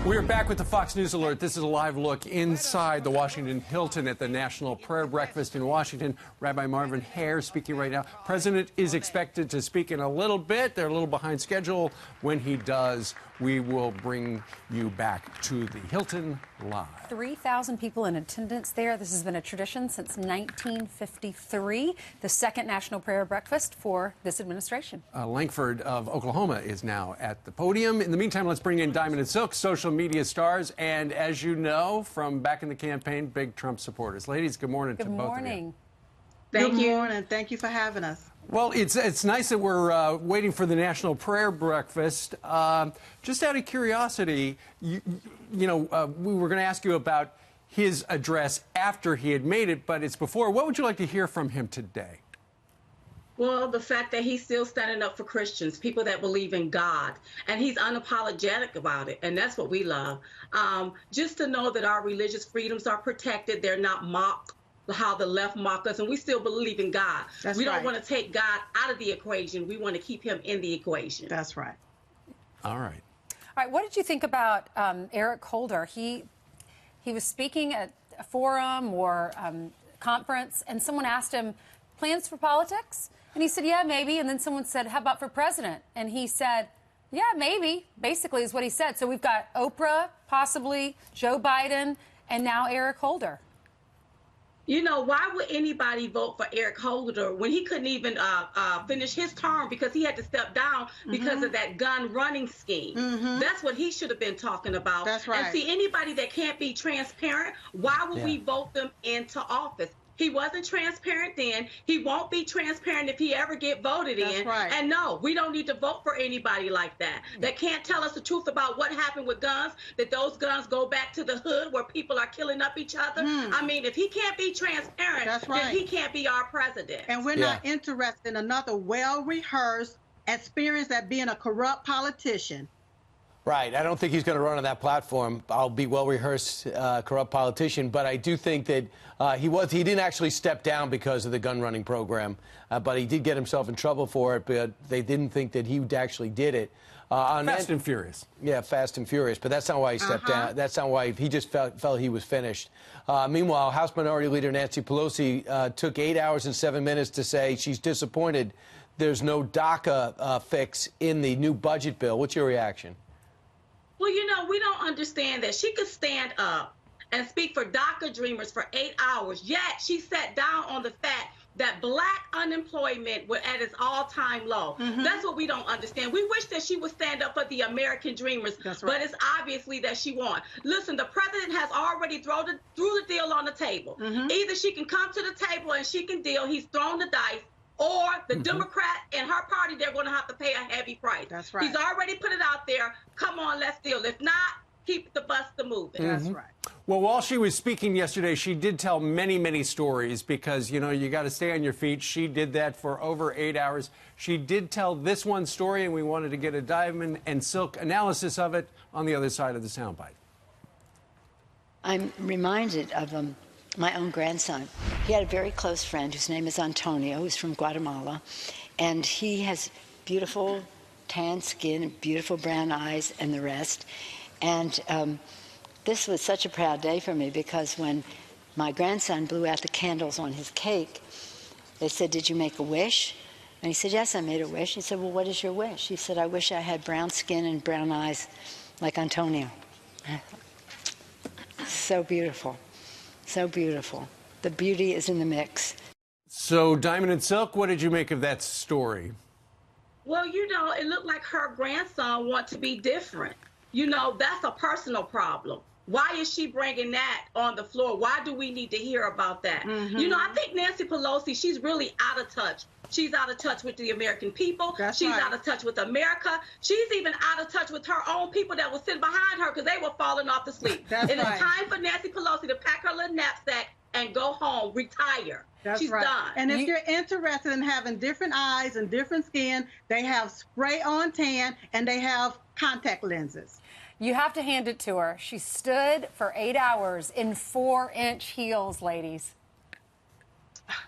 We are back with the Fox News Alert. This is a live look inside the Washington Hilton at the National Prayer Breakfast in Washington. Rabbi Marvin Hare speaking right now. President is expected to speak in a little bit. They're a little behind schedule. When he does, we will bring you back to the Hilton live. 3,000 people in attendance there. This has been a tradition since 1953, the second National Prayer Breakfast for this administration. Langford of Oklahoma is now at the podium. In the meantime, let's bring in Diamond and Silk, social media stars, and as you know from back in the campaign, big Trump supporters. Ladies, good morning to both of you. Thank you. Good morning. Thank you for having us. Well, it's nice that we're waiting for the National Prayer Breakfast. Just out of curiosity, we were going to ask you about his address after he had made it, but it's before. What would you like to hear from him today? Well, the fact that he's still standing up for Christians, people that believe in God, and he's unapologetic about it, and that's what we love. Just to know that our religious freedoms are protected, they're not mocked, how the left mock us, and we still believe in God. We don't want to take God out of the equation. We want to keep him in the equation. That's right. All right. All right. What did you think about Eric Holder? He was speaking at a forum or conference, and someone asked him, plans for politics? And he said, yeah, maybe. And then someone said, how about for president? And he said, yeah, maybe, basically is what he said. So we've got Oprah, possibly, Joe Biden, and now Eric Holder. You know, why would anybody vote for Eric Holder when he couldn't even finish his term because he had to step down because of that gun running scheme? That's what he should have been talking about. That's right. And see, anybody that can't be transparent, why would we vote them into office? He wasn't transparent then. He won't be transparent if he ever get voted in. Right. And no, we don't need to vote for anybody like that. That can't tell us the truth about what happened with guns, that those guns go back to the hood where people are killing up each other. I mean, if he can't be transparent, then he can't be our president. And we're not interested in another well-rehearsed experience at being a corrupt politician. Right. I don't think he's going to run on that platform. I'll be well-rehearsed corrupt politician, but I do think that he didn't actually step down because of the gun running program, but he did get himself in trouble for it, but they didn't think that he actually did it. Fast and Furious. Yeah, Fast and Furious, but that's not why he stepped down. That's not why he just felt he was finished. Meanwhile, House Minority Leader Nancy Pelosi took 8 hours and 7 minutes to say she's disappointed there's no DACA fix in the new budget bill. What's your reaction? Well, you know, we don't understand that she could stand up and speak for DACA dreamers for 8 hours, yet she sat down on the fact that black unemployment was at its all-time low. That's what we don't understand. We wish that she would stand up for the American dreamers, but it's obviously that she won't. Listen, the president has already threw the deal on the table. Either she can come to the table and she can deal, he's thrown the dice, or the Democrat and her party, they're going to have to pay a heavy price. That's right. He's already put it out there. Come on, let's deal. If not, keep the bus moving. That's right. Well, while she was speaking yesterday, she did tell many, many stories because, you know, you got to stay on your feet. She did that for over 8 hours. She did tell this one story, and we wanted to get a Diamond and Silk analysis of it on the other side of the soundbite. I'm reminded of my own grandson. He had a very close friend whose name is Antonio, who's from Guatemala, and he has beautiful tan skin and beautiful brown eyes and the rest. And this was such a proud day for me because when my grandson blew out the candles on his cake, they said, "Did you make a wish?" And he said, "Yes, I made a wish." He said, "Well, what is your wish?" He said, "I wish I had brown skin and brown eyes like Antonio." So beautiful. So beautiful. The beauty is in the mix. So, Diamond and Silk, what did you make of that story? Well, you know, it looked like her grandson wants to be different. You know, that's a personal problem. Why is she bringing that on the floor? Why do we need to hear about that? You know, I think Nancy Pelosi, she's really out of touch. She's out of touch with the American people. She's out of touch with America. She's even out of touch with her own people that were sitting behind her because they were falling off to sleep. It is time for Nancy Pelosi to pack her little knapsack and go home, retire. She's done. And if you're interested in having different eyes and different skin, they have spray-on tan and they have contact lenses. You have to hand it to her. She stood for 8 hours in 4-inch heels, ladies.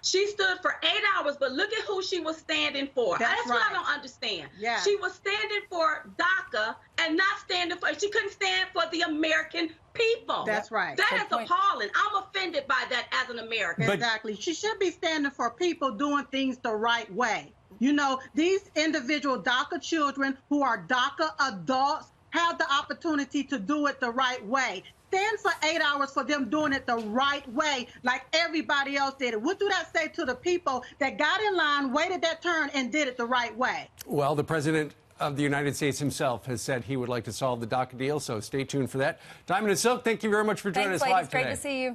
She stood for 8 hours, but look at who she was standing for. That's what I don't understand. She was standing for DACA, and not standing for, she couldn't stand for the American people. That's right. That Good is point. appalling. I'm offended by that as an American. Exactly. She should be standing for people doing things the right way. You know, these individual DACA children who are DACA adults have the opportunity to do it the right way. Stand for 8 hours for them doing it the right way, like everybody else did it. What do that say to the people that got in line, waited their turn, and did it the right way? Well, the president of the United States himself has said he would like to solve the DACA deal, so stay tuned for that. Diamond and Silk, thank you very much for joining Thanks, us ladies. live today. Great to see you.